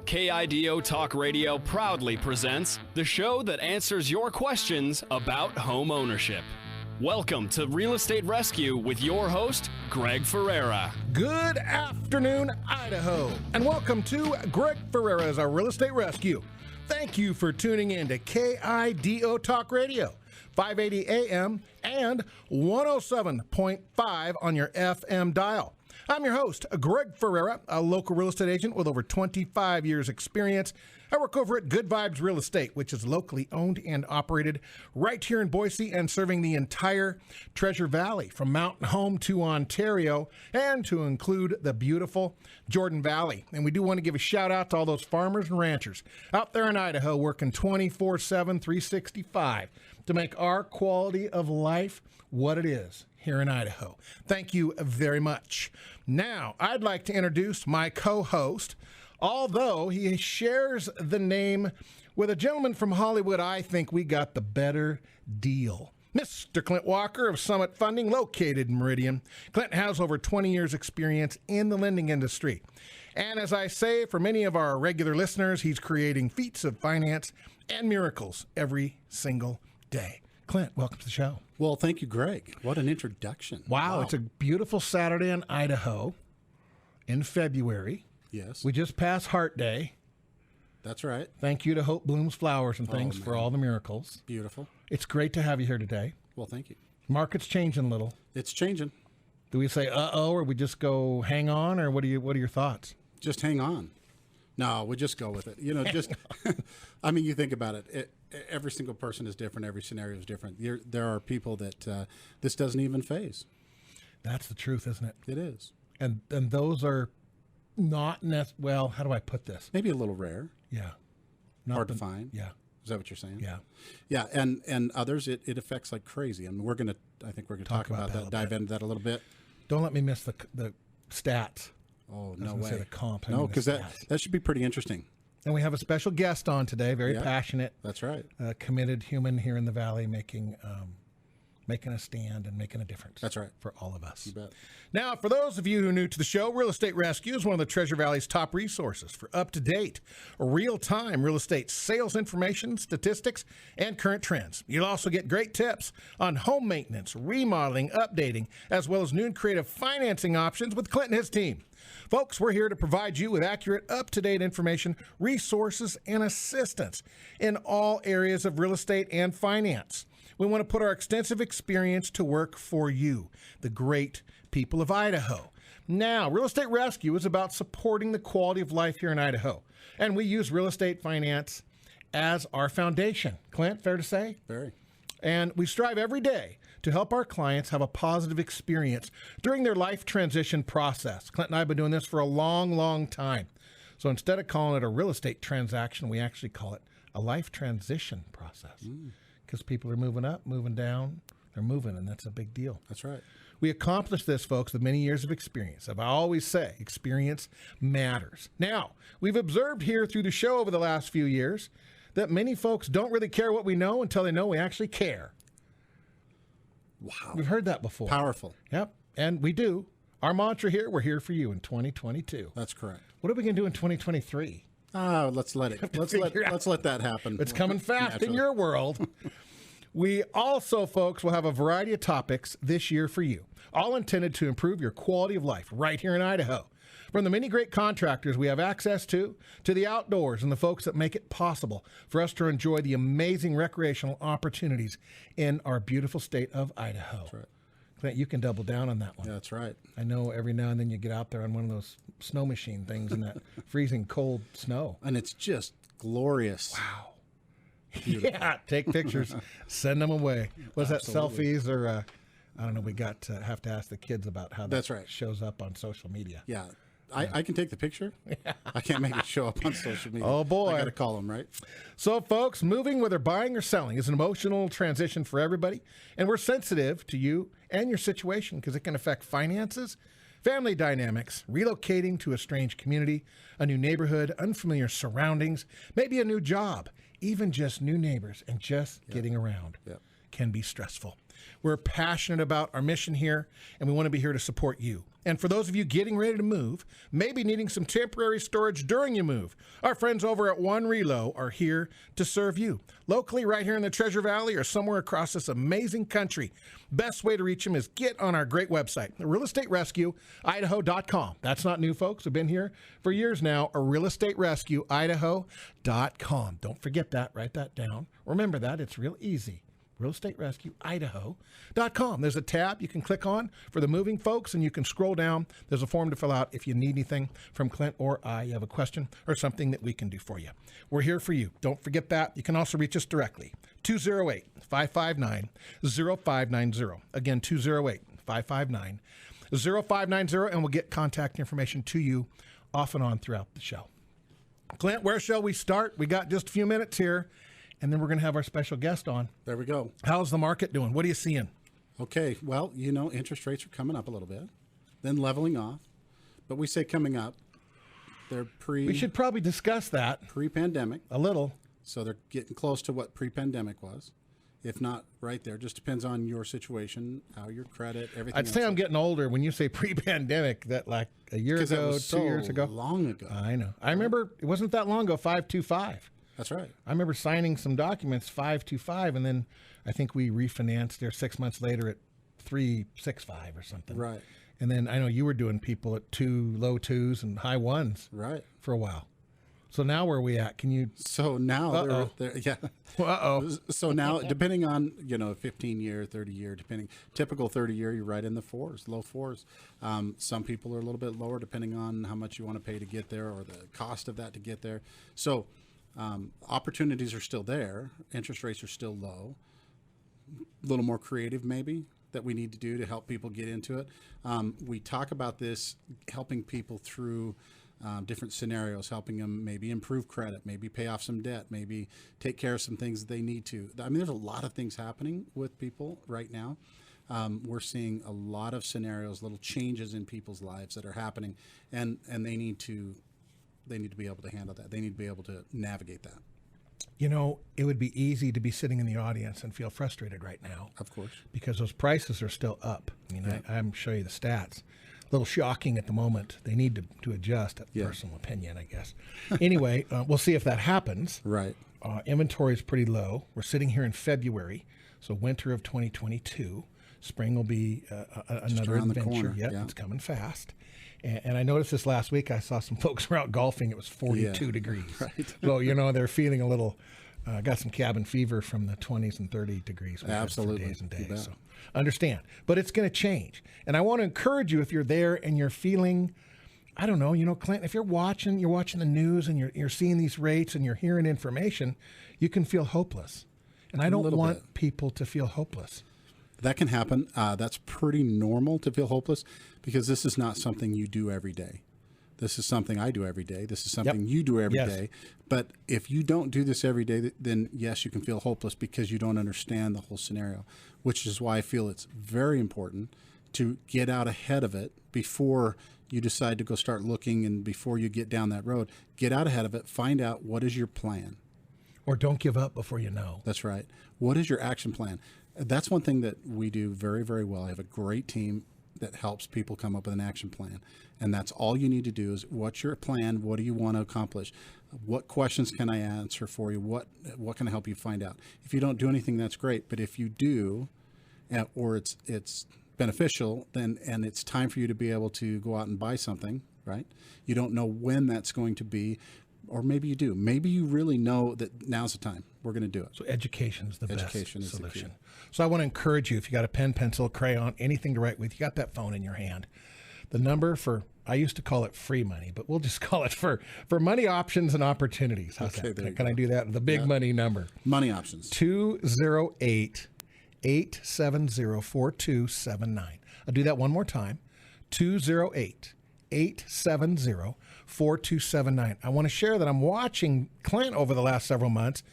KIDO Talk Radio proudly presents the show that answers your questions about home ownership. Welcome to Real Estate Rescue with your host, Greg Ferrera. Good afternoon, Idaho, and welcome to Greg Ferrera's Real Estate Rescue. Thank you for tuning in to KIDO Talk Radio, 580 AM and 107.5 on your FM dial. I'm your host, Greg Ferrera, a local real estate agent with over 25 years experience. I work over at Good Vibes Real Estate, which is locally owned and operated right here in Boise and serving the entire Treasure Valley from Mountain Home to Ontario and to include the beautiful Jordan Valley. And we do want to give a shout out to all those farmers and ranchers out there in Idaho working 24/7, 365 to make our quality of life what it is here in Idaho. Thank you very much. Now, I'd like to introduce my co-host. Although he shares the name with a gentleman from Hollywood, I think we got the better deal. Mr. Clint Walker of Summit Funding, located in Meridian. Clint has over 20 years experience in the lending industry. And as I say, for many of our regular listeners, he's creating feats of finance and miracles every single day. Clint, welcome to the show. Well, thank you, Greg. What an introduction. Wow. It's a beautiful Saturday in Idaho in February. Yes. We just passed Heart Day. That's right. Thank you to Hope Blooms Flowers and things for all the miracles. Beautiful. It's great to have you here today. Well, thank you. Market's changing a little. It's changing. Do we say uh-oh, or we just go hang on, or what are your thoughts? Just hang on. No, we just go with it. You know, just, I mean, you think about it. Every single person is different. Every scenario is different. There are people that this doesn't even phase. That's the truth, isn't it? It is. And those are not well, how do I put this? Maybe a little rare. Yeah. Hard to find. Yeah. Is that what you're saying? Yeah. Yeah, and others, it affects like crazy. And I think we're going to talk about that, dive into that a little bit. Don't let me miss the stats. Oh, no way. Say the comp. No, because that should be pretty interesting. And we have a special guest on today, very passionate. That's right. Committed human here in the Valley, making a stand and making a difference. That's right. For all of us. You bet. Now, for those of you who are new to the show, Real Estate Rescue is one of the Treasure Valley's top resources for up-to-date, real-time real estate sales information, statistics, and current trends. You'll also get great tips on home maintenance, remodeling, updating, as well as new and creative financing options with Clint and his team. Folks, we're here to provide you with accurate, up-to-date information, resources, and assistance in all areas of real estate and finance. We want to put our extensive experience to work for you, the great people of Idaho. Now, Real Estate Rescue is about supporting the quality of life here in Idaho, and we use real estate finance as our foundation. Clint, fair to say? Very. And we strive every day to help our clients have a positive experience during their life transition process. Clint and I have been doing this for a long, long time. So instead of calling it a real estate transaction, we actually call it a life transition process. Because people are moving up, moving down, they're moving, and that's a big deal. That's right. We accomplish this, folks, with many years of experience. As I always say, experience matters. Now, we've observed here through the show over the last few years that many folks don't really care what we know until they know we actually care. Wow. We've heard that before. Powerful. Yep, and we do. Our mantra here, we're here for you in 2022. That's correct. What are we going to do in 2023? Let's let that happen. It's coming fast in your world. We also, folks, will have a variety of topics this year for you, all intended to improve your quality of life right here in Idaho. From the many great contractors we have access to the outdoors and the folks that make it possible for us to enjoy the amazing recreational opportunities in our beautiful state of Idaho. That's right. Clint, you can double down on that one. Yeah, that's right. I know every now and then you get out there on one of those snow machine things in that freezing cold snow. And it's just glorious. Wow. Beautiful. Yeah, take pictures, send them away. Was that selfies or, I don't know, we got to have to ask the kids about how that's right. shows up on social media. Yeah. I can take the picture. I can't make it show up on social media. Oh, boy. I got to call them, right? So, folks, moving, whether buying or selling, is an emotional transition for everybody. And we're sensitive to you and your situation because it can affect finances, family dynamics, relocating to a strange community, a new neighborhood, unfamiliar surroundings, maybe a new job, even just new neighbors and just getting around can be stressful. We're passionate about our mission here, and we want to be here to support you. And for those of you getting ready to move, maybe needing some temporary storage during your move, our friends over at One Relo are here to serve you. Locally, right here in the Treasure Valley or somewhere across this amazing country. Best way to reach them is get on our great website, realestaterescueidaho.com. That's not new, folks. We've been here for years now, realestaterescueidaho.com. Don't forget that. Write that down. Remember that. It's real easy. realestaterescueidaho.com. There's a tab you can click on for the moving folks, and you can scroll down. There's a form to fill out if you need anything from Clint or I. You have a question or something that we can do for you. We're here for you. Don't forget that. You can also reach us directly. 208-559-0590. Again, 208-559-0590, and we'll get contact information to you off and on throughout the show. Clint, where shall we start? We got just a few minutes here, and then we're going to have our special guest on. There we go. How's the market doing? What are you seeing? Okay, well, interest rates are coming up a little bit, then leveling off. But we say coming up. They're We should probably discuss that. Pre-pandemic. A little. So they're getting close to what pre-pandemic was. If not right there, just depends on your situation, how your credit, everything. I'd say I'm getting older when you say pre-pandemic, that like a year ago, 2 years ago. Long ago. I know. I remember it wasn't that long ago, 525. That's right. I remember signing some documents, 525, and then I think we refinanced there 6 months later at 365 or something. Right. And then I know you were doing people at low twos and high ones. Right. For a while. So now where are we at? Can you? So now they're yeah. So now, depending on 15-year, 30-year, typical 30-year, you're right in the fours, low fours. Some people are a little bit lower, depending on how much you want to pay to get there or the cost of that to get there. So opportunities are still there. Interest rates are still low. A little more creative, maybe, that we need to do to help people get into it. We talk about this, helping people through different scenarios, helping them maybe improve credit, maybe pay off some debt, maybe take care of some things that they need to. I mean, there's a lot of things happening with people right now. We're seeing a lot of scenarios, little changes in people's lives that are happening, and they need to be able to handle that. They need to be able to navigate that. It would be easy to be sitting in the audience and feel frustrated right now. Of course. Because those prices are still up. I mean, I'm show you the stats. A little shocking at the moment. They need to adjust. That's personal opinion, I guess. Anyway, we'll see if that happens. Right. Inventory is pretty low. We're sitting here in February, so winter of 2022. Spring will be another adventure. Yep, it's coming fast. And I noticed this last week. I saw some folks were out golfing. It was 42 degrees. Right. So, they're feeling a little, got some cabin fever from the 20s and 30 degrees. Absolutely. For days and days. So understand. But it's going to change. And I want to encourage you, if you're there and you're feeling, I don't know, Clint, if you're watching the news and you're seeing these rates and you're hearing information, you can feel hopeless. And I don't want people to feel hopeless. That can happen. That's pretty normal to feel hopeless because this is not something you do every day. This is something I do every day. This is something you do every day. But if you don't do this every day, then yes, you can feel hopeless because you don't understand the whole scenario, which is why I feel it's very important to get out ahead of it before you decide to go start looking and before you get down that road. Get out ahead of it. Find out what is your plan. Or don't give up before you know. That's right. What is your action plan? That's one thing that we do very, very well. I have a great team that helps people come up with an action plan. And that's all you need to do is what's your plan? What do you want to accomplish? What questions can I answer for you? What can I help you find out? If you don't do anything, that's great. But if you do, or it's beneficial, then and it's time for you to be able to go out and buy something, right? You don't know when that's going to be. Or maybe you do. Maybe you really know that now's the time. We're going to do it. So education is the best solution. The key. So I want to encourage you, if you got a pen, pencil, crayon, anything to write with, you got that phone in your hand. The number for, I used to call it free money, but we'll just call it for money options and opportunities. How's that? Can I do that? The big money number. Money options. 208-870-4279. I'll do that one more time. 208-870-4279. I want to share that I'm watching Clint over the last several months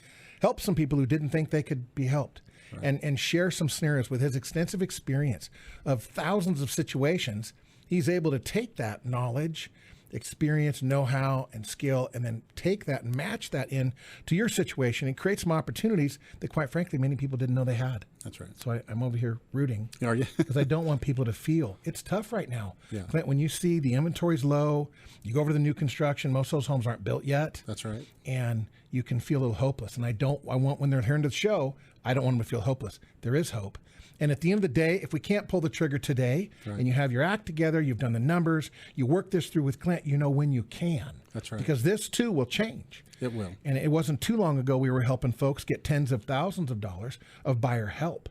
help some people who didn't think they could be helped, and share some scenarios with his extensive experience of thousands of situations. He's able to take that knowledge experience, know-how, and skill, and then take that and match that in to your situation and create some opportunities that, quite frankly, many people didn't know they had. That's right. So I'm over here rooting. Are you? Because I don't want people to feel it's tough right now. Yeah. Clint, when you see the inventory's low, you go over to the new construction, most of those homes aren't built yet. That's right. And you can feel a little hopeless. And I want, when they're hearing the show, I don't want them to feel hopeless. There is hope. And at the end of the day, if we can't pull the trigger today, right, and you have your act together, you've done the numbers, you work this through with Clint, you know when you can. That's right. Because this too will change. It will. And it wasn't too long ago we were helping folks get tens of thousands of dollars of buyer help.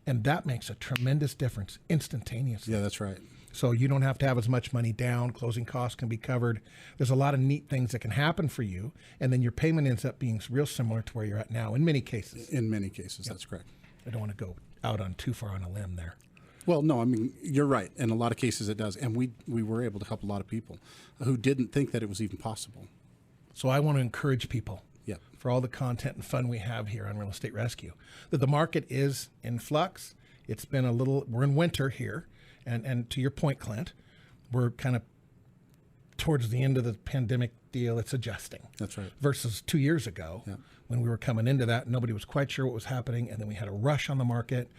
And that makes a tremendous difference instantaneously. Yeah, that's right. So you don't have to have as much money down. Closing costs can be covered. There's a lot of neat things that can happen for you. And then your payment ends up being real similar to where you're at now in many cases. In many cases, that's correct. I don't want to go out on too far on a limb there. Well, no, I mean, you're right. In a lot of cases it does. And we were able to help a lot of people who didn't think that it was even possible. So I want to encourage people, yeah, for all the content and fun we have here on Real Estate Rescue, that the market is in flux. It's been we're in winter here. And to your point, Clint, we're kind of towards the end of the pandemic deal. It's adjusting. That's right. Versus 2 years ago, yeah, when we were coming into that, nobody was quite sure what was happening. And then we had a rush on the market.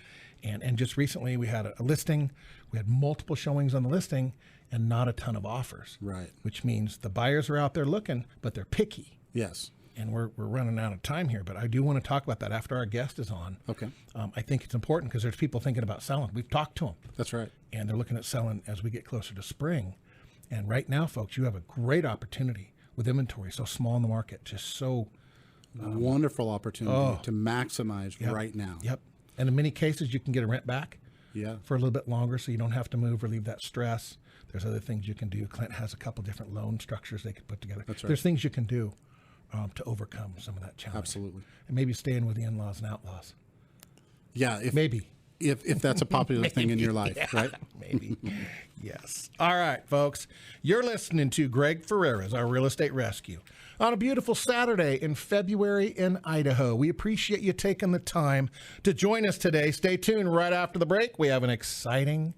And just recently we had a listing. We had multiple showings on the listing and not a ton of offers. Right. Which means the buyers are out there looking, but they're picky. Yes. And we're running out of time here, but I do want to talk about that after our guest is on. Okay. I think it's important because there's people thinking about selling. We've talked to them. That's right. And they're looking at selling as we get closer to spring. And right now, folks, you have a great opportunity with inventory so small in the market, just so wonderful opportunity to maximize right now. Yep. And in many cases, you can get a rent back for a little bit longer so you don't have to move, relieve that stress. There's other things you can do. Clint has a couple different loan structures they could put together. That's right. There's things you can do to overcome some of that challenge. Absolutely. And maybe staying with the in-laws and outlaws. Yeah. Maybe. If that's a popular thing in your life, right? Maybe. Yes. All right, folks. You're listening to Greg Ferrera's Our Real Estate Rescue on a beautiful Saturday in February in Idaho. We appreciate you taking the time to join us today. Stay tuned. Right after the break, we have an exciting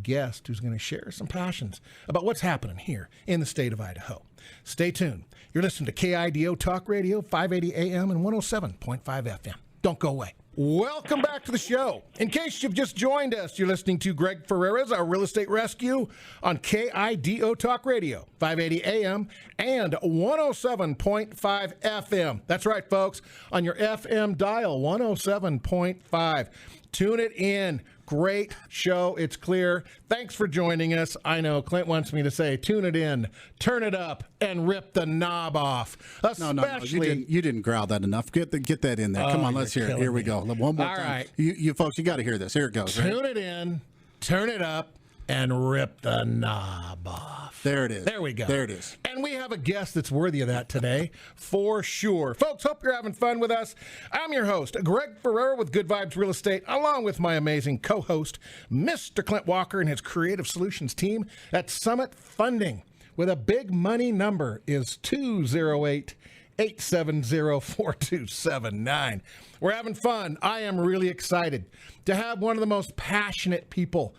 guest who's going to share some passions about what's happening here in the state of Idaho. Stay tuned. You're listening to KIDO Talk Radio, 580 AM and 107.5 FM. Don't go away. Welcome back to the show. In case you've just joined us, you're listening to Greg Ferrera's Our Real Estate Rescue on KIDO Talk Radio, 580 AM and 107.5 FM. That's right, folks, on your FM dial, 107.5. Tune it in. Great show. It's clear. Thanks for joining us. I know Clint wants me to say, tune it in, turn it up, and rip the knob off. Especially, you didn't growl that enough. Get that in there. Come on, let's hear it. Here we go. One more All time. right. You folks, you got to hear this. Here it goes. Tune Right? it in, turn it up, and rip the knob off. There it is. There we go. There it is. And we have a guest that's worthy of that today, for sure. Folks, hope you're having fun with us. I'm your host, Greg Ferrera with Good Vibes Real Estate, along with my amazing co-host, Mr. Clint Walker and his Creative Solutions team at Summit Funding, with a big money number is 208-870-4279. We're having fun. I am really excited to have one of the most passionate people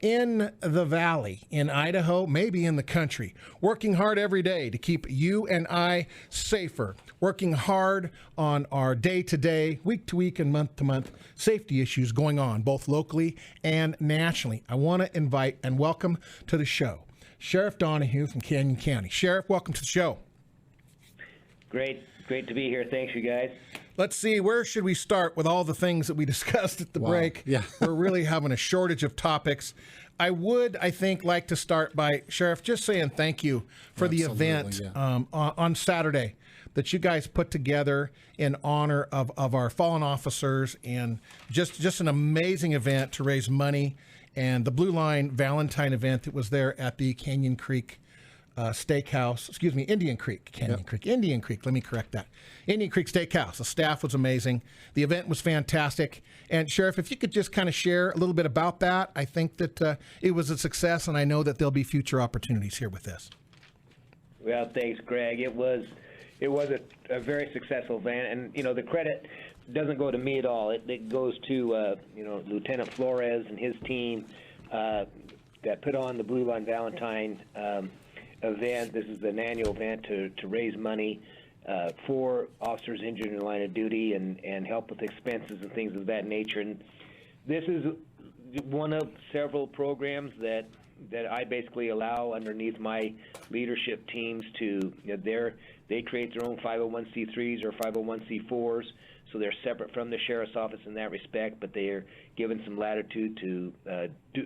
in the valley, in Idaho, maybe in the country, working hard every day to keep you and I safer, working hard on our day-to-day, week-to-week, and month-to-month safety issues going on, both locally and nationally. I want to invite and welcome to the show Sheriff Donahue from Canyon County. Sheriff, welcome to the show. Great to be here. Thanks, you guys. Let's see, where should we start with all the things that we discussed at the break? Yeah. We're really having a shortage of topics. I would, I think, like to start by, Sheriff, just saying thank you for the event on Saturday that you guys put together in honor of our fallen officers, and just an amazing event to raise money. And the Blue Line Valentine event that was there at the Canyon Creek Steakhouse, Indian Creek, Indian Creek, let me correct that. Indian Creek Steakhouse. The staff was amazing. The event was fantastic. And Sheriff, if you could just kind of share a little bit about that, I think that it was a success, and I know that there'll be future opportunities here with this. Well, thanks, Greg. It was a very successful event, and the credit doesn't go to me at all. It goes to Lieutenant Flores and his team that put on the Blue Line Valentine. event. This is an annual event to raise money for officers injured in the line of duty and help with expenses and things of that nature. And this is one of several programs that I basically allow underneath my leadership teams to, they create their own 501c3s or 501c4s, so they're separate from the sheriff's office in that respect, but they are given some latitude to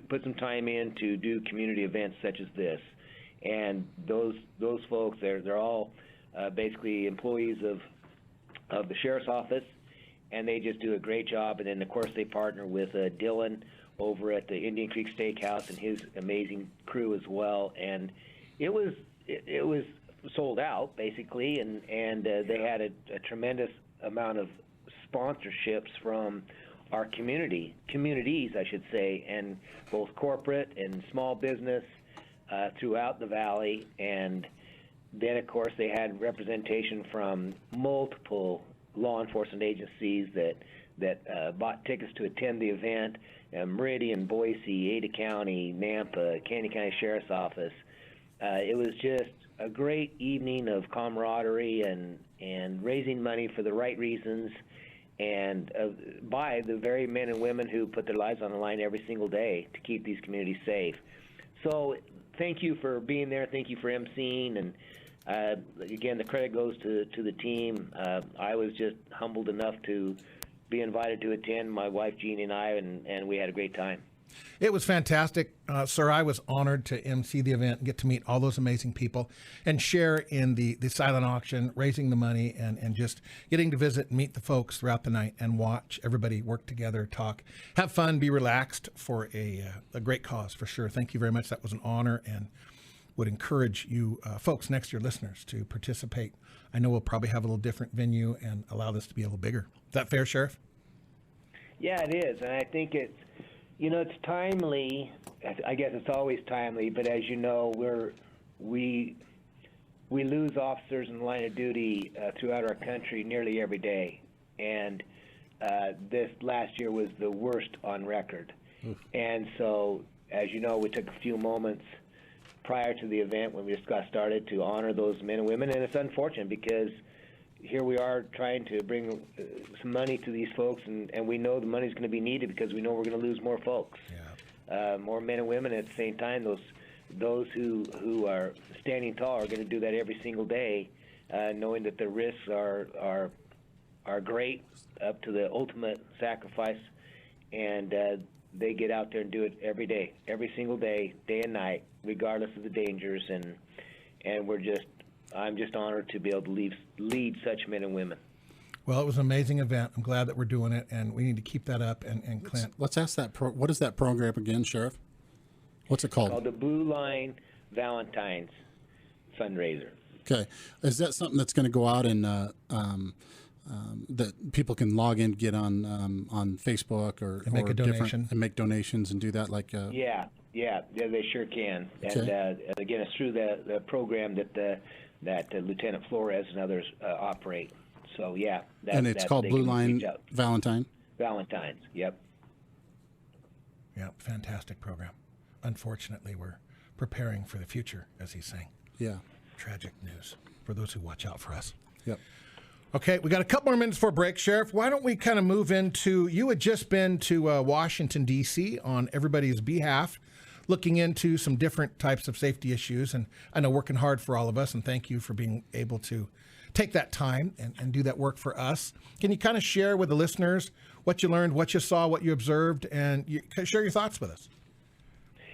put some time in to do community events such as this. And those folks, they're all basically employees of the sheriff's office, and they just do a great job. And then, of course, they partner with Dylan over at the Indian Creek Steakhouse and his amazing crew as well. And it was sold out basically, and they had a tremendous amount of sponsorships from our communities, I should say, and both corporate and small business throughout the valley. And then, of course, they had representation from multiple law enforcement agencies that bought tickets to attend the event. Meridian, Boise, Ada County, Nampa, Canyon County Sheriff's Office. It was just a great evening of camaraderie and raising money for the right reasons, and by the very men and women who put their lives on the line every single day to keep these communities safe. So thank you for being there. Thank you for emceeing. And again, the credit goes to the team. I was just humbled enough to be invited to attend, my wife Jeannie and I, and we had a great time. It was fantastic, sir. I was honored to MC the event and get to meet all those amazing people and share in the silent auction, raising the money, and just getting to visit and meet the folks throughout the night and watch everybody work together, talk, have fun, be relaxed for a great cause for sure. Thank you very much. That was an honor, and would encourage you folks next year, listeners, to participate. I know we'll probably have a little different venue and allow this to be a little bigger. Is that fair, Sheriff? Yeah, it is, and I think it's timely. I guess it's always timely, but as you know, we lose officers in the line of duty throughout our country nearly every day, and this last year was the worst on record. And so, as you know, we took a few moments prior to the event when we just got started to honor those men and women, and it's unfortunate because here we are trying to bring some money to these folks, and we know the money's going to be needed because we know we're going to lose more folks, more men and women. At the same time, those who are standing tall are going to do that every single day, knowing that the risks are great, up to the ultimate sacrifice, and they get out there and do it every day, every single day, day and night, regardless of the dangers, and I'm just honored to be able to lead such men and women. Well, it was an amazing event. I'm glad that we're doing it, and we need to keep that up. And Clint, let's ask that. What is that program again, Sheriff? What's it called? It's called the Blue Line Valentine's Fundraiser. Okay, is that something that's going to go out and that people can log in, get on Facebook or make a donation and make donations and do that? Yeah, they sure can. Okay. And again, it's through the program that Lieutenant Flores and others operate. So yeah, and it's called Blue Line Valentine's. Yep. Yeah, fantastic program. Unfortunately, we're preparing for the future, as he's saying. Yeah. Tragic news for those who watch out for us. Yep. Okay, we got a couple more minutes for a break, Sheriff. Why don't we kind of move into, you had just been to Washington, D.C. on everybody's behalf, looking into some different types of safety issues, and I know working hard for all of us, and thank you for being able to take that time and do that work for us. Can you kind of share with the listeners what you learned, what you saw, what you observed, and share your thoughts with us?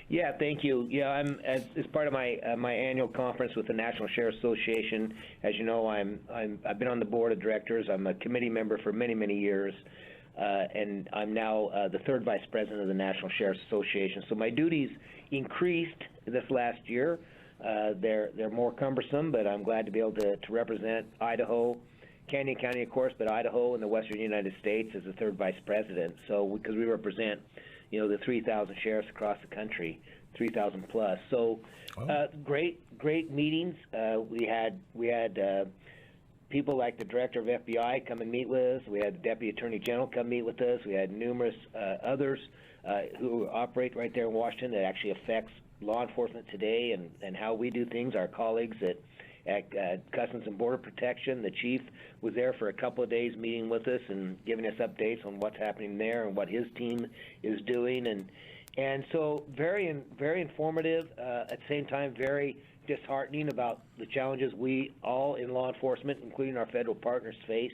Yeah, thank you. Yeah, I'm as part of my my annual conference with the National Sheriff's Association. As you know, I've been on the board of directors. I'm a committee member for many years, and I'm now the third vice president of the National Sheriff's Association. So my duties increased this last year. They're more cumbersome, but I'm glad to be able to represent Idaho, Canyon County, of course, but Idaho and the Western United States as the third vice president. So because we represent, the 3,000 sheriffs across the country, 3,000 plus. So great meetings. We had people like the director of FBI come and meet with us. We had the deputy attorney general come meet with us. We had numerous others who operate right there in Washington that actually affects law enforcement today and how we do things. Our colleagues at Customs and Border Protection, the chief was there for a couple of days meeting with us and giving us updates on what's happening there and what his team is doing. And so very informative, at the same time very disheartening about the challenges we all in law enforcement, including our federal partners, face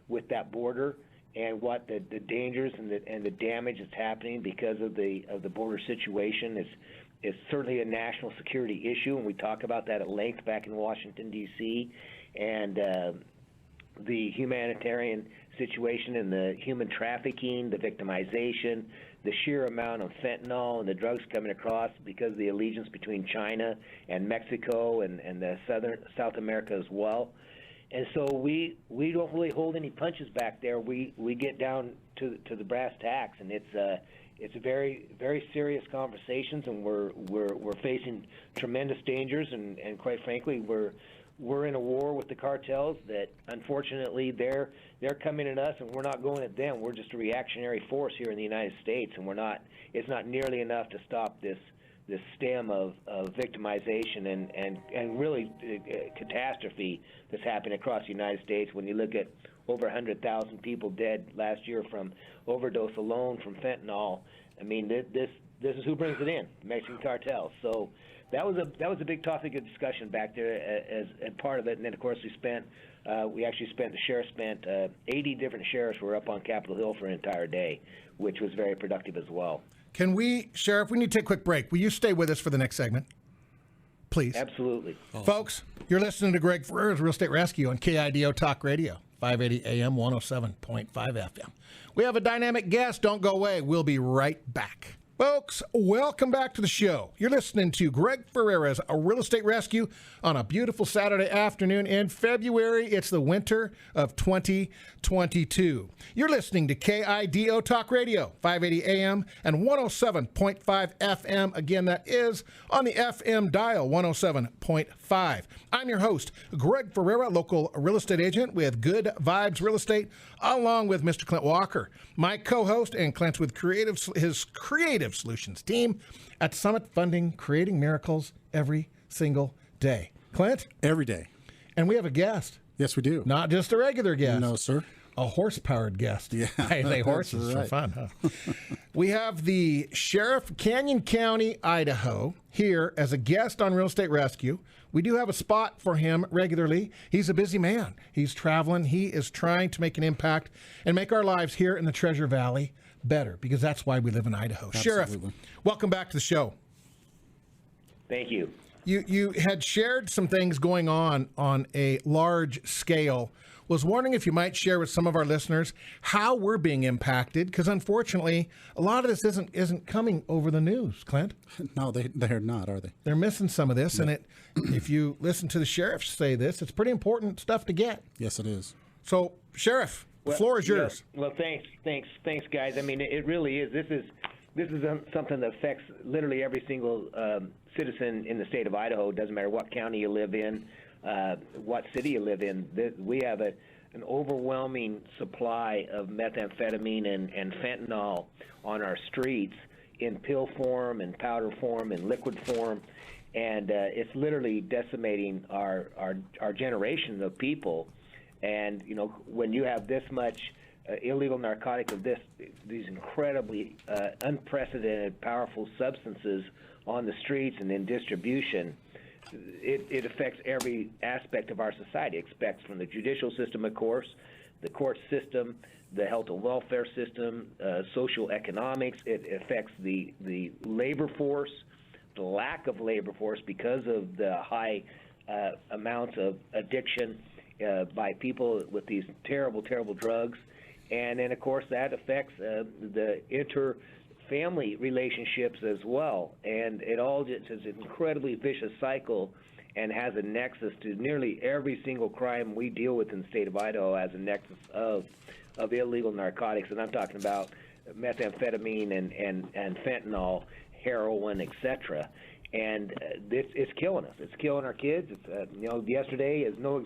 with that border and what the dangers and the damage that's happening because of the border situation. It's certainly a national security issue, and we talk about that at length back in Washington, D.C., and the humanitarian situation and the human trafficking, the victimization, the sheer amount of fentanyl and the drugs coming across because of the allegiance between China and Mexico and the South America as well. And so we don't really hold any punches back there. We get down to the brass tacks, and it's very, very serious conversations, and we're facing tremendous dangers, and quite frankly, we're in a war with the cartels that unfortunately they're coming at us, and we're not going at them. We're just a reactionary force here in the United States, and it's not nearly enough to stop this stem of victimization and really catastrophe that's happening across the United States. When you look at over 100,000 people dead last year from overdose alone from fentanyl, I mean, this is who brings it in, Mexican cartels. So that was a big topic of discussion back there as part of it. And then of course the sheriff spent 80 different sheriffs were up on Capitol Hill for an entire day, which was very productive as well. Sheriff, we need to take a quick break. Will you stay with us for the next segment? Please. Absolutely. Folks, you're listening to Greg Ferrera's Real Estate Rescue on KIDO Talk Radio, 580 AM, 107.5 FM. We have a dynamic guest. Don't go away. We'll be right back. Folks, welcome back to the show. You're listening to Greg Ferrera's Real Estate Rescue on a beautiful Saturday afternoon in February. It's the winter of 2022. You're listening to KIDO Talk Radio, 580 AM and 107.5 FM. Again, that is on the FM dial, 107.5. I'm your host, Greg Ferrera, local real estate agent with Good Vibes Real Estate, along with Mr. Clint Walker, my co-host, and Clint's with his Creative Solutions team at Summit Funding, creating miracles every single day. Clint? Every day. And we have a guest. Yes, we do. Not just a regular guest. No, sir. A horse-powered guest. Yeah. I say horses right. for fun, huh? We have the Sheriff, Canyon County, Idaho, here as a guest on Real Estate Rescue. We do have a spot for him regularly. He's a busy man. He's traveling. He is trying to make an impact and make our lives here in the Treasure Valley better, because that's why we live in Idaho. Absolutely. Sheriff, welcome back to the show. Thank you. You had shared some things going on a large scale. Was wondering if you might share with some of our listeners how we're being impacted, because unfortunately, a lot of this isn't coming over the news, Clint. No, they're not, are they? They're missing some of this, and if you listen to the sheriff say this, it's pretty important stuff to get. Yes, it is. So, Sheriff, the floor is yours. Yeah. Well, thanks, guys. I mean, it really is. This is something that affects literally every single citizen in the state of Idaho. It doesn't matter what county you live in, what city you live in. We have an overwhelming supply of methamphetamine and fentanyl on our streets in pill form and powder form and liquid form, and it's literally decimating our generation of people. And you know, when you have this much illegal narcotic of these incredibly unprecedented, powerful substances on the streets and in distribution, it affects every aspect of our society. It affects from the judicial system, of course, the court system, the health and welfare system, social economics. It affects the labor force, the lack of labor force because of the high amounts of addiction by people with these terrible, terrible drugs. And then, of course, that affects the inter-family relationships as well. And it all just is an incredibly vicious cycle and has a nexus to nearly every single crime we deal with in the state of Idaho as a nexus of illegal narcotics. And I'm talking about methamphetamine and fentanyl, heroin, etc. And this is killing us. It's killing our kids. It's, yesterday is no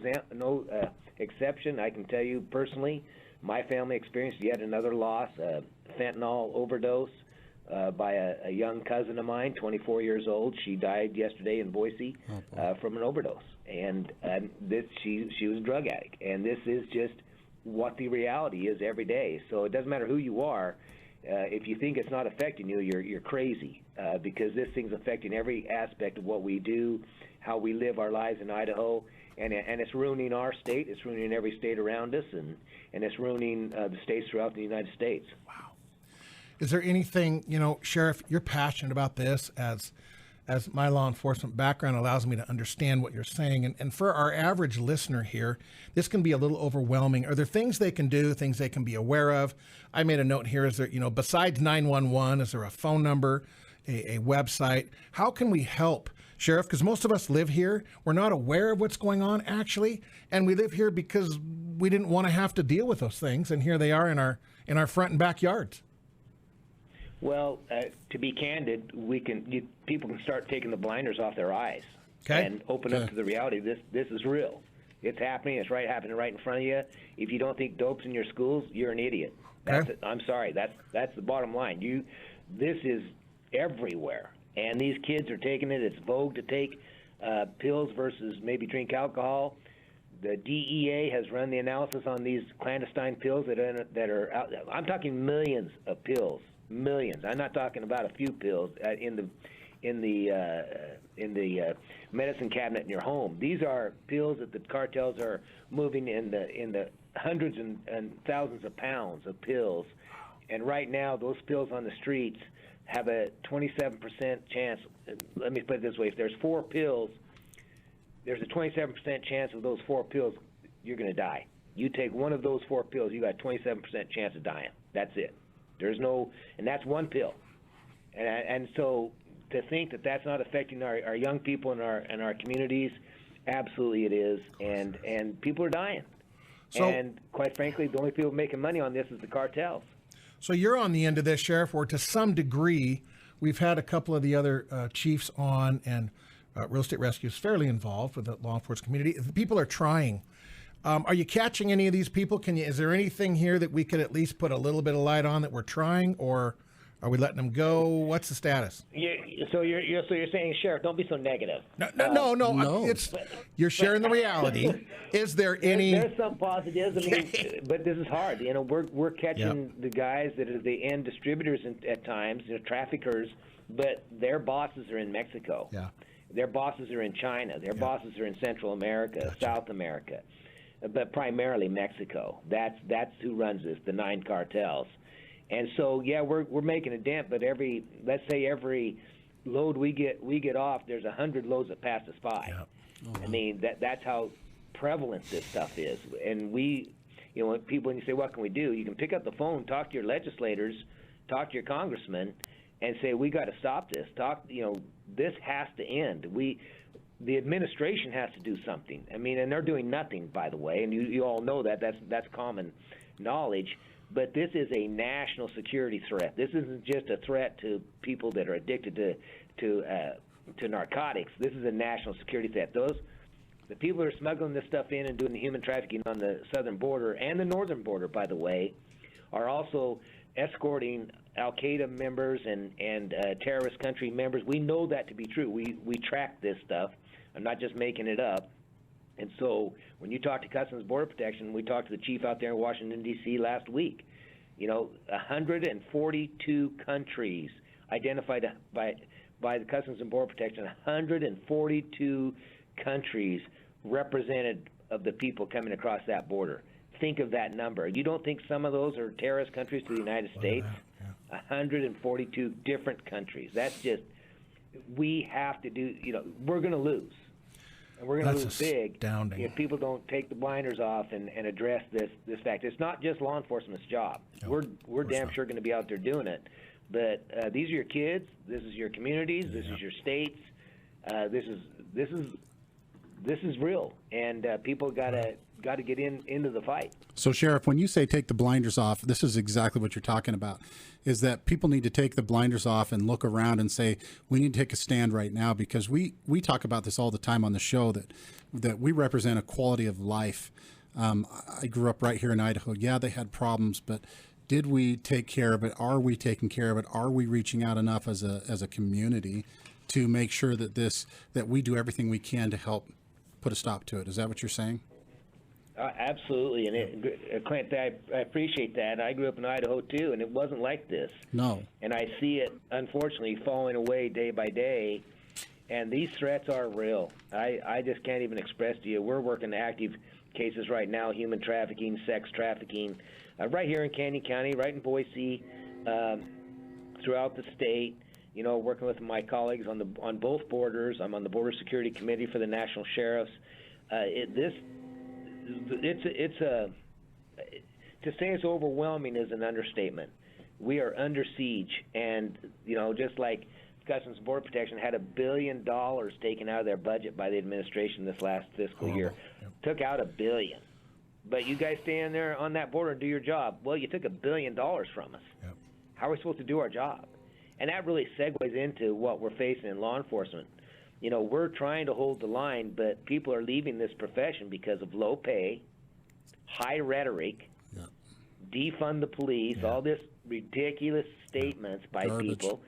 exception. I can tell you personally, my family experienced yet another loss, fentanyl overdose. by a young cousin of mine, 24 years old. She died yesterday in Boise from an overdose, and she was a drug addict. And this is just what the reality is every day. So it doesn't matter who you are. If you think it's not affecting you, you're crazy, because this thing's affecting every aspect of what we do, how we live our lives in Idaho, and it's ruining our state. It's ruining every state around us, and it's ruining the states throughout the United States. Wow. Is there anything, Sheriff, you're passionate about this, as my law enforcement background allows me to understand what you're saying. And for our average listener here, this can be a little overwhelming. Are there things they can do, things they can be aware of? I made a note here. Is there, besides 911, is there a phone number, a website? How can we help, Sheriff? Because most of us live here. We're not aware of what's going on, actually. And we live here because we didn't want to have to deal with those things. And here they are in our front and backyards. Well, to be candid, people can start taking the blinders off their eyes and open up to the reality. This is real. It's happening. It's happening right in front of you. If you don't think dope's in your schools, you're an idiot. I'm sorry. That's the bottom line. This is everywhere, and these kids are taking it. It's vogue to take pills versus maybe drink alcohol. The DEA has run the analysis on these clandestine pills that are out. I'm talking millions of pills. Millions. I'm not talking about a few pills in the medicine cabinet in your home. These are pills that the cartels are moving in the hundreds and thousands of pounds of pills. And right now, those pills on the streets have a 27% chance. Let me put it this way: if there's 4 pills, there's a 27% chance of those 4 pills you're going to die. You take one of those 4 pills, you got a 27% chance of dying. That's it. And that's one pill. And so to think that that's not affecting our young people in our communities, absolutely it is. And people are dying. And quite frankly, the only people making money on this is the cartels. So you're on the end of this, Sheriff, where to some degree, we've had a couple of the other chiefs on, and Real Estate Rescue is fairly involved with the law enforcement community. People are trying. Are you catching any of these people? Is there anything here that we could at least put a little bit of light on that we're trying, or are we letting them go? What's the status? So you're saying, Sheriff, don't be so negative. No. You're sharing the reality. Is there any? There's some positives. I mean, but this is hard. We're catching the guys that are the end distributors at times, traffickers, but their bosses are in Mexico. Yeah. Their bosses are in China. Their bosses are in Central America, South America. But primarily Mexico. That's who runs this, the 9 cartels. And so, we're making a dent, but let's say every load we get off, there's 100 loads that pass us by. Yeah. I mean, that's how prevalent this stuff is. And when you say, what can we do? You can pick up the phone, talk to your legislators, talk to your congressman, and say, we got to stop this. This has to end. The administration has to do something. I mean, and they're doing nothing, by the way, and you all know that. That's common knowledge. But this is a national security threat. This isn't just a threat to people that are addicted to narcotics. This is a national security threat. The people that are smuggling this stuff in and doing the human trafficking on the southern border and the northern border, by the way, are also escorting Al-Qaeda members and terrorist country members. We know that to be true. We track this stuff. I'm not just making it up. And so when you talk to Customs Border Protection, we talked to the chief out there in Washington, D.C. last week. 142 countries identified by the Customs and Border Protection, 142 countries represented of the people coming across that border. Think of that number. You don't think some of those are terrorist countries to the United States? 142 different countries. That's just, we have to do, we're going to lose. And we're going to lose big if people don't take the blinders off and address this fact. It's not just law enforcement's job. No, we're damn sure going to be out there doing it. But these are your kids. This is your communities. This is your states. This is real, and people got to get into the fight. So, Sheriff, when you say take the blinders off, this is exactly what you're talking about, is that people need to take the blinders off and look around and say, we need to take a stand right now, because we talk about this all the time on the show, that we represent a quality of life. I grew up right here in Idaho. Yeah, they had problems, but Did we take care of it? Are we taking care of it? Are we reaching out enough as a community to make sure that we do everything we can to help put a stop to it? Is that what you're saying? Absolutely, and Clint, I appreciate that. I grew up in Idaho too, and it wasn't like this. No. And I see it, unfortunately, falling away day by day. And these threats are real. I just can't even express to you. We're working active cases right now: human trafficking, sex trafficking, right here in Canyon County, right in Boise, throughout the state. You know, working with my colleagues on both borders. I'm on the Border Security Committee for the National Sheriffs. To say it's overwhelming is an understatement. We are under siege, and you know, just like Customs and Border Protection had $1 billion taken out of their budget by the administration this last fiscal year. Yep. Took out $1 billion. But you guys stand there on that border and do your job. Well, you took $1 billion from us. Yep. How are we supposed to do our job? And that really segues into what we're facing in law enforcement. You know, we're trying to hold the line, but people are leaving this profession because of low pay, high rhetoric, defund the police, all this ridiculous statements by people.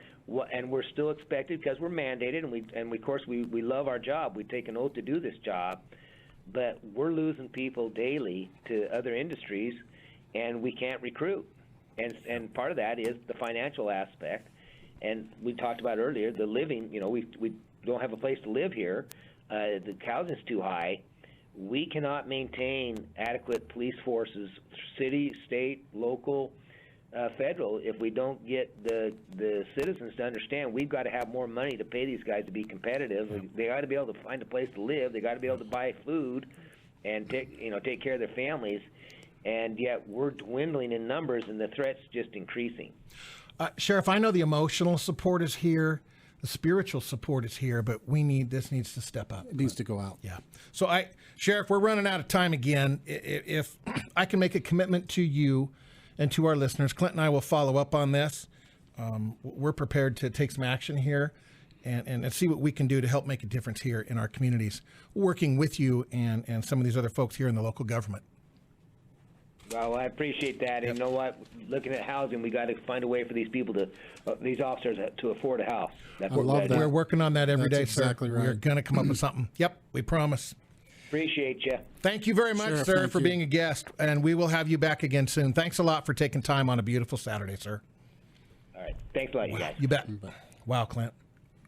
And we're still expected, because we're mandated, and we of course we love our job. We take an oath to do this job, but we're losing people daily to other industries, and we can't recruit. And part of that is the financial aspect. And we talked about earlier the living. You know, we don't have a place to live here. The housing's too high. We cannot maintain adequate police forces, city, state, local, federal, if we don't get the citizens to understand we've got to have more money to pay these guys to be competitive. They got to be able to find a place to live. They got to be able to buy food and take care of their families. And yet we're dwindling in numbers, and the threat's just increasing. Sheriff, I know the emotional support is here, the spiritual support is here, but this needs to step up. It needs to go out. Yeah. So Sheriff, we're running out of time again. If I can make a commitment to you and to our listeners, Clint and I will follow up on this. We're prepared to take some action here and see what we can do to help make a difference here in our communities, working with you and some of these other folks here in the local government. Well, I appreciate that. And you know what? Looking at housing, we got to find a way for these people these officers to afford a house. That's what we're working on that every day, exactly sir. Right. We're going to come up with something. Yep, we promise. Appreciate you. Thank you very much, Sheriff, sir, for being a guest, and we will have you back again soon. Thanks a lot for taking time on a beautiful Saturday, sir. All right. Thanks a lot, you guys. You bet. Wow, Clint.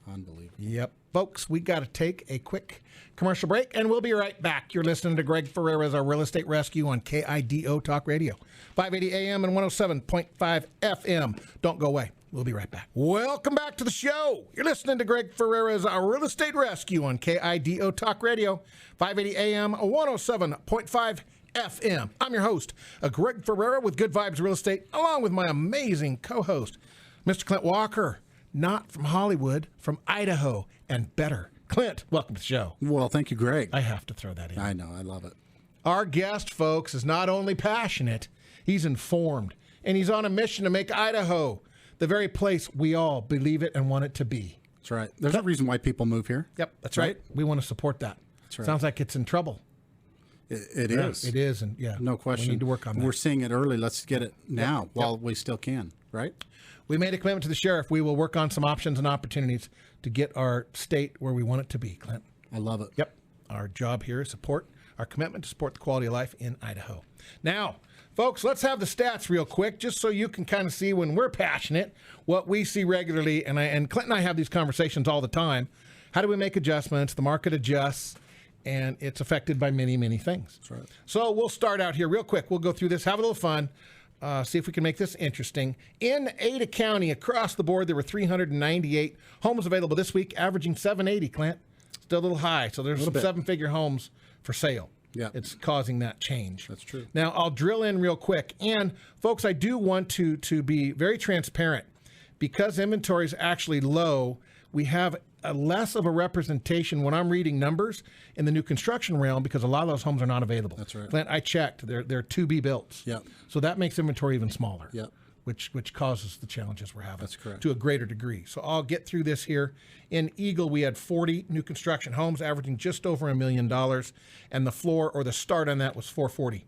Unbelievable. Yep. Folks, we got to take a quick commercial break, and we'll be right back. You're listening to Greg Ferrera's Our Real Estate Rescue on KIDO Talk Radio, 580 AM and 107.5 FM. Don't go away. We'll be right back. Welcome back to the show. You're listening to Greg Ferrera's Our Real Estate Rescue on KIDO Talk Radio, 580 AM, 107.5 FM. I'm your host, Greg Ferrera with Good Vibes Real Estate, along with my amazing co-host, Mr. Clint Walker, not from Hollywood, from Idaho, and better. Clint, welcome to the show. Well, thank you, Greg. I have to throw that in. I know. I love it. Our guest, folks, is not only passionate, he's informed, and he's on a mission to make Idaho the very place we all believe it and want it to be. That's right. There's a reason why people move here. Yep, that's right. We want to support that. That's right. Sounds like it's in trouble. It is. It is, and no question. We need to work on that. We're seeing it early. Let's get it now while we still can, right? We made a commitment to the sheriff. We will work on some options and opportunities to get our state where we want it to be, Clint. I love it. Yep. Our job here is our commitment to support the quality of life in Idaho. Now, folks, let's have the stats real quick, just so you can kind of see when we're passionate, what we see regularly. And Clint and I have these conversations all the time. How do we make adjustments? The market adjusts, and it's affected by many, many things. That's right. So we'll start out here real quick. We'll go through this, have a little fun. See if we can make this interesting. In Ada County, across the board, there were 398 homes available this week, averaging 780, Clint. Still a little high. So there's some seven-figure homes for sale. Yeah. It's causing that change. That's true. Now, I'll drill in real quick. And, folks, I do want to be very transparent. Because inventory is actually low, we have less of a representation when I'm reading numbers in the new construction realm, because a lot of those homes are not available. That's right. Clint, I checked. They're to be built. Yeah. So that makes inventory even smaller. Yeah. Which causes the challenges we're having. That's correct. To a greater degree. So I'll get through this here. In Eagle, we had 40 new construction homes averaging just over $1 million, and the floor or the start on that was $440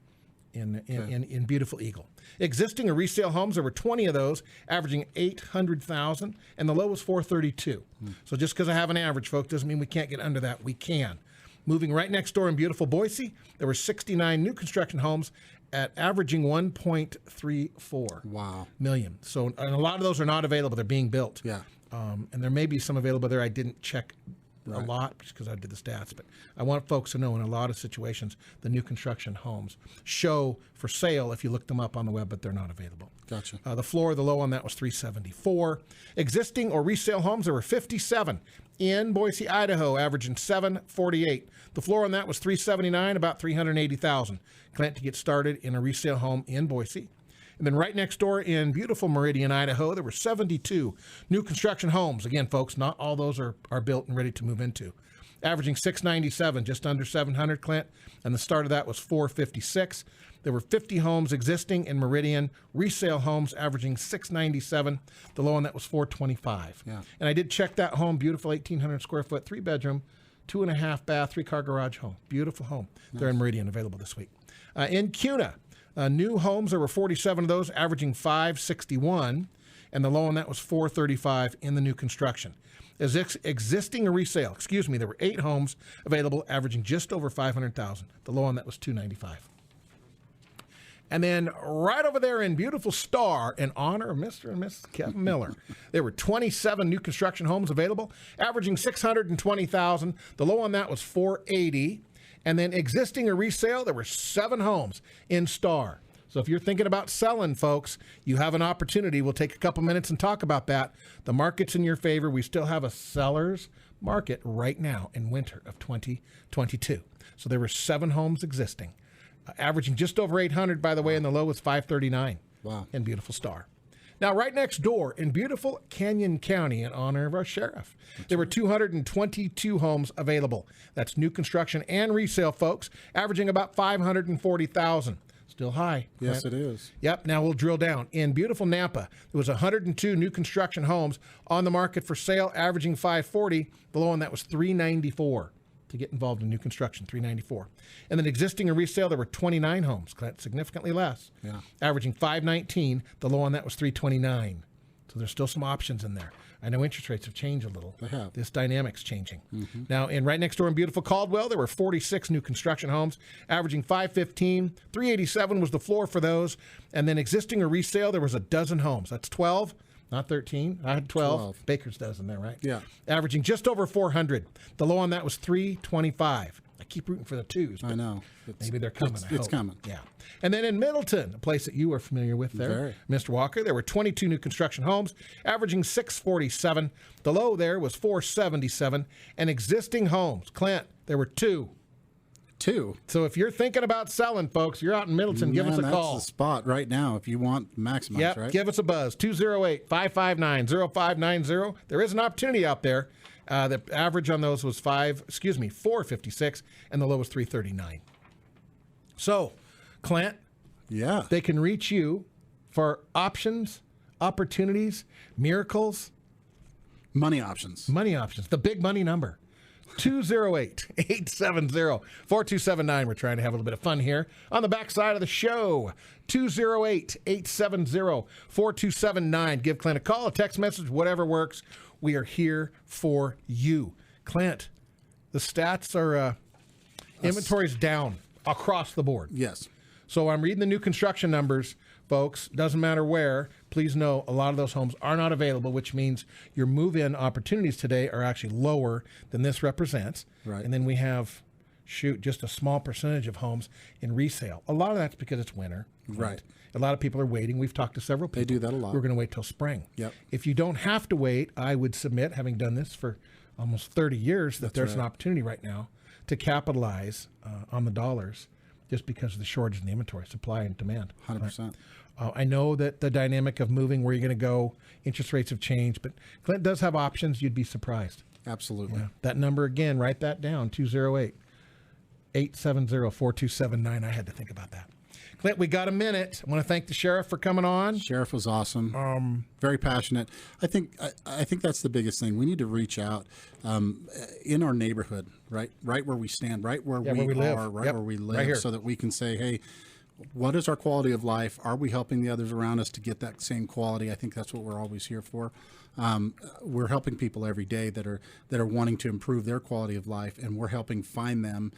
in beautiful Eagle. Existing or resale homes, there were 20 of those, averaging $800,000, and the low was $432. So just because I have an average, folks, doesn't mean we can't get under that. We can. Moving right next door in beautiful Boise, there were 69 new construction homes at averaging $1.34 million. So, and a lot of those are not available. They're being built. Yeah. And there may be some available there. I didn't check a lot just because I did the stats, but I want folks to know in a lot of situations, the new construction homes show for sale if you look them up on the web, but they're not available. Gotcha. The low on that was $374. Existing or resale homes, there were 57 in Boise, Idaho, averaging $748. The floor on that was $379, about $380,000. Clint, to get started in a resale home in Boise. And then right next door in beautiful Meridian, Idaho, there were 72 new construction homes. Again, folks, not all those are built and ready to move into. Averaging $697, just under $700, Clint. And the start of that was $456. There were 50 homes existing in Meridian, resale homes averaging $697. The low on that was $425. Yeah. And I did check that home, beautiful 1,800 square foot, 3-bedroom, 2.5 bath, 3-car garage home. Beautiful home. Nice. They're in Meridian, available this week. In Cuna, new homes, there were 47 of those, averaging $561, and the low on that was $435 in the new construction. As existing or resale, there were 8 homes available, averaging just over $500,000. The low on that was $295. And then right over there in beautiful Star, in honor of Mr. and Mrs. Kevin Miller, there were 27 new construction homes available, averaging $620,000. The low on that was $480. And then existing or resale, there were 7 homes in Star. So if you're thinking about selling, folks, you have an opportunity. We'll take a couple minutes and talk about that. The market's in your favor. We still have a seller's market right now in winter of 2022. So there were 7 homes existing, averaging just over 800, by the way, and the low was 539. Wow. In beautiful Star. Now, right next door in beautiful Canyon County, in honor of our sheriff, there were 222 homes available. That's new construction and resale, folks, averaging about $540,000. Still high. Yes, it is. Yep. Now we'll drill down. In beautiful Nampa, there was 102 new construction homes on the market for sale, averaging $540. Below on that was $394. To get involved in new construction, $394. And then existing and resale, there were 29 homes, significantly less, averaging $519. The low on that was $329. So there's still some options in there. I know interest rates have changed a little. They have. This dynamic's changing. Mm-hmm. Now, in right next door in beautiful Caldwell, there were 46 new construction homes, averaging $515. $387 was the floor for those. And then existing or resale, there was a dozen homes. That's 12. Not 13. I had 12. Baker's dozen there, right? Yeah. Averaging just over 400. The low on that was $325. I keep rooting for the twos. I know. Maybe they're coming. It's coming. Yeah. And then in Middleton, a place that you are familiar with there, Mr. Walker, there were 22 new construction homes, averaging $647. The low there was $477. And existing homes, Clint, there were 2. So if you're thinking about selling, folks, you're out in Middleton, give us a call. That's the spot right now if you want maximize, right? Give us a buzz, 208-559-0590. There is an opportunity out there. The average on those was $456, and the low was $339. So, Clint, they can reach you for options, opportunities, miracles. Money options. The big money number. 208-870-4279. We're trying to have a little bit of fun here on the backside of the show. 208-870-4279. Give Clint a call, a text message, whatever works. We are here for you. Clint, the stats are inventory's down across the board. Yes. So I'm reading the new construction numbers, folks. Doesn't matter where. Please know a lot of those homes are not available, which means your move-in opportunities today are actually lower than this represents. Right. And then we have, just a small percentage of homes in resale. A lot of that's because it's winter. Right. A lot of people are waiting. We've talked to several people. They do that a lot. We're going to wait till spring. Yep. If you don't have to wait, I would submit, having done this for almost 30 years, that there's an opportunity right now to capitalize on the dollars just because of the shortage in the inventory, supply and demand. 100%. I know that the dynamic of moving, where you're going to go, interest rates have changed, but Clint does have options. You'd be surprised. Absolutely. Yeah. That number again, write that down, 208-870-4279. I had to think about that. Clint, we got a minute. I want to thank the sheriff for coming on. Sheriff was awesome. Very passionate. I think that's the biggest thing. We need to reach out in our neighborhood, right where we stand, right where we live. are, where we live, right here. so that we can say, hey, what is our quality of life? Are we helping the others around us to get that same quality? I think that's what we're always here for. We're helping people every day that are wanting to improve their quality of life, and we're helping find them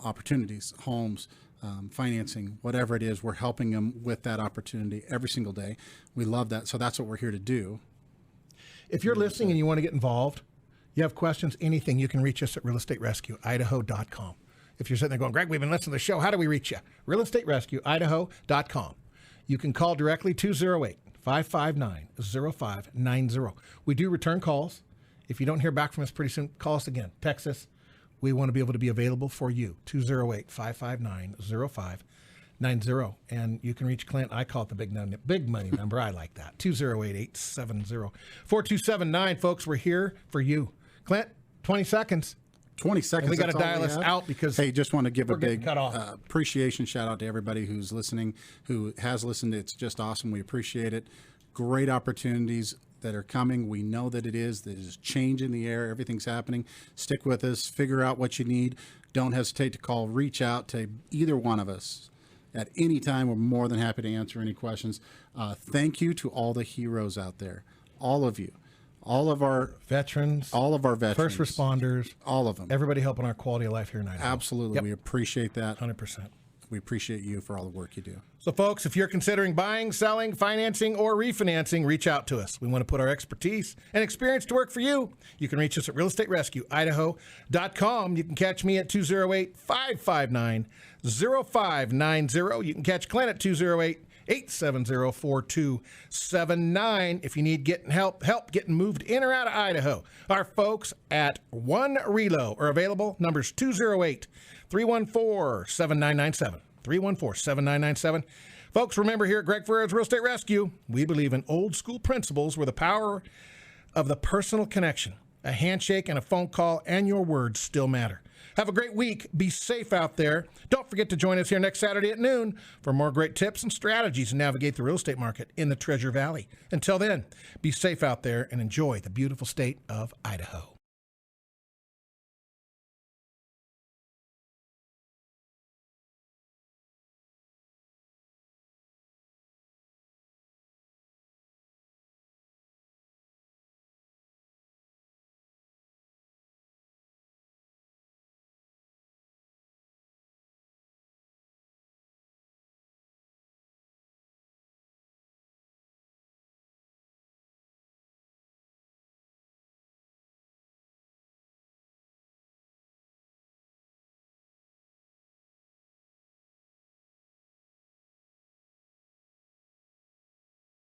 opportunities, homes, financing, whatever it is. We're helping them with that opportunity every single day. We love that. So that's what we're here to do. If you're listening and you want to get involved, you have questions, anything, you can reach us at realestaterescueidaho.com. If you're sitting there going, Greg, we've been listening to the show, how do we reach you? realestaterescueidaho.com. You can call directly 208-559-0590. We do return calls. If you don't hear back from us pretty soon, call us again. Text us. We want to be able to be available for you. 208-559-0590. And you can reach Clint. I call it the big money number. I like that. 208-870-4279. Folks, we're here for you. Clint, 20 seconds. 20 seconds. And we got to dial us out because hey, just want to give a big appreciation shout out to everybody who's listening, who has listened. It's just awesome. We appreciate it. Great opportunities that are coming. We know that there's change in the air. Everything's happening. Stick with us. Figure out what you need. Don't hesitate to call. Reach out to either one of us at any time. We're more than happy to answer any questions. Thank you to all the heroes out there, all of you. All of our veterans, first responders, all of them, everybody helping our quality of life here in Idaho. Absolutely. Yep. We appreciate that. 100%. We appreciate you for all the work you do. So, folks, if you're considering buying, selling, financing, or refinancing, reach out to us. We want to put our expertise and experience to work for you. You can reach us at realestaterescueidaho.com. You can catch me at 208-559-0590. You can catch Clint at 208-870-4279. If you need help getting moved in or out of Idaho, our folks at One Relo are available. Numbers 208-314-7997. 314-7997. Folks, remember here at Greg Ferrera's Real Estate Rescue, we believe in old school principles where the power of the personal connection, a handshake and a phone call, and your words still matter. Have a great week. Be safe out there. Don't forget to join us here next Saturday at noon for more great tips and strategies to navigate the real estate market in the Treasure Valley. Until then, be safe out there and enjoy the beautiful state of Idaho.